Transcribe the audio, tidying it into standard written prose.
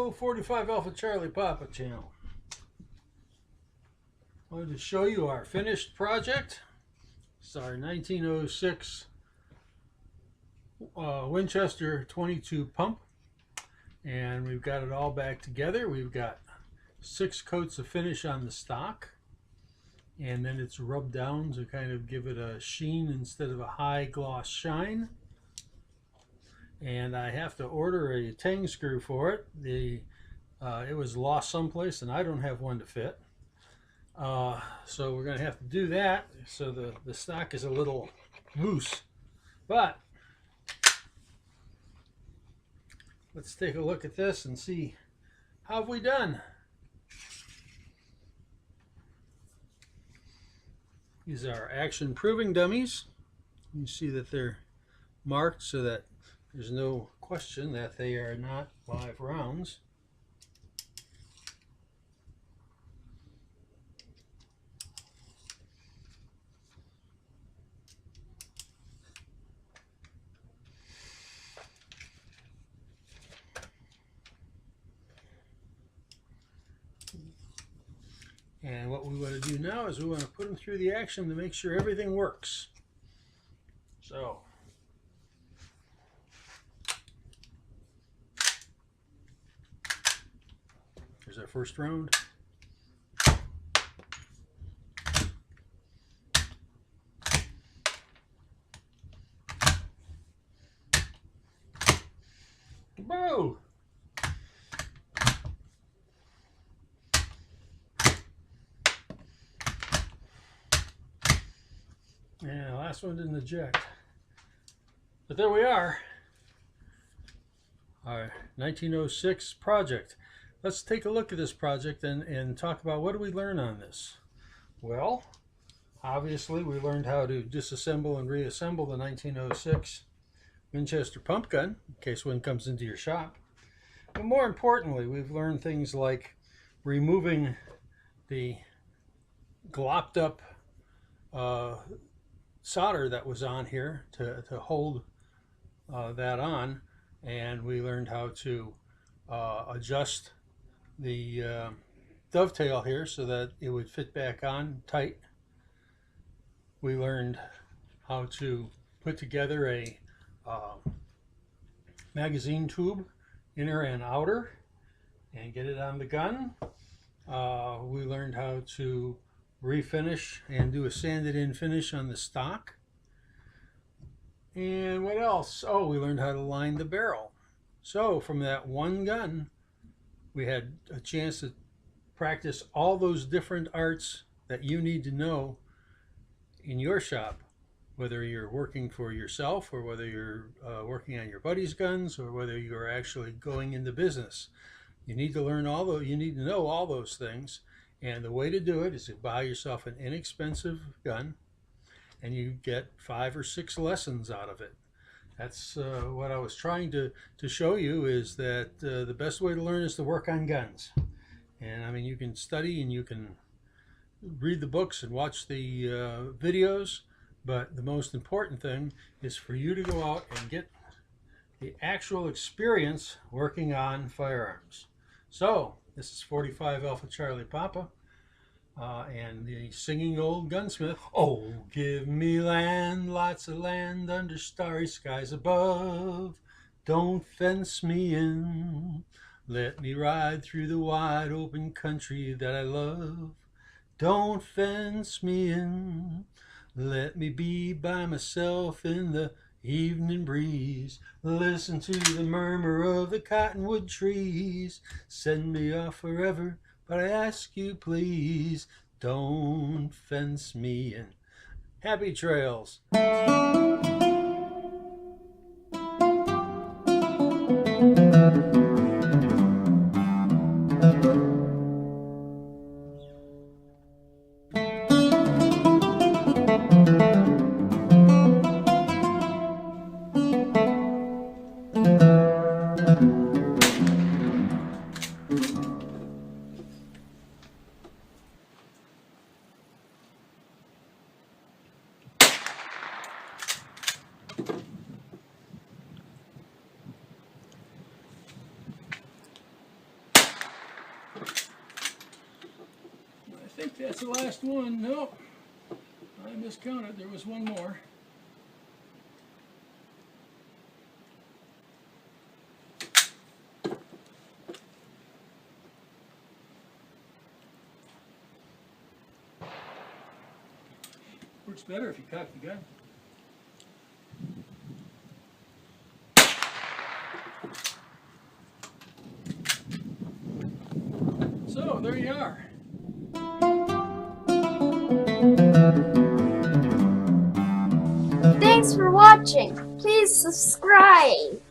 Hello, 45 Alpha Charlie Papa channel. I wanted to show you our finished project. It's our 1906 Winchester 22 pump, and we've got it all back together. We've got 6 coats of finish on the stock, and then it's rubbed down to kind of give it a sheen instead of a high gloss shine. And I have to order a tang screw for it. It was lost someplace and I don't have one to fit. So we're going to have to do that. So the stock is a little loose. But let's take a look at this and see how have we done. These are action proving dummies. You see that they're marked so that there's no question that they are not live rounds. And what we want to do now is we want to put them through the action to make sure everything works. So here's our first round. Whoa! Yeah, the last one didn't eject. But there we are. Our 1906 project. Let's take a look at this project and talk about what do we learn on this. Well, obviously we learned how to disassemble and reassemble the 1906 Winchester pump gun in case one comes into your shop. But more importantly, we've learned things like removing the glopped up solder that was on here to hold that on, and we learned how to adjust the dovetail here so that it would fit back on tight. We learned how to put together a magazine tube, inner and outer, and get it on the gun. We learned how to refinish and do a sanded in finish on the stock. And what else? Oh, we learned how to line the barrel. So from that one gun, we had a chance to practice all those different arts that you need to know in your shop, whether you're working for yourself or whether you're working on your buddy's guns or whether you're actually going into business. You need to learn you need to know all those things. And the way to do it is to buy yourself an inexpensive gun and you get 5 or 6 lessons out of it. That's what I was trying to show you, is that the best way to learn is to work on guns. And I mean, you can study and you can read the books and watch the videos, but the most important thing is for you to go out and get the actual experience working on firearms. So this is 45 Alpha Charlie Papa and the singing old Gunsmith. Oh, give me land, lots of land under starry skies above. Don't fence me in. Let me ride through the wide open country that I love. Don't fence me in. Let me be by myself in the evening breeze. Listen to the murmur of the cottonwood trees. Send me off forever, but I ask you please, don't fence me in. Happy trails. think that's the last one. Nope. I miscounted. There was one more. Works better if you cock the gun. So, there you are. Thanks for watching. Please subscribe.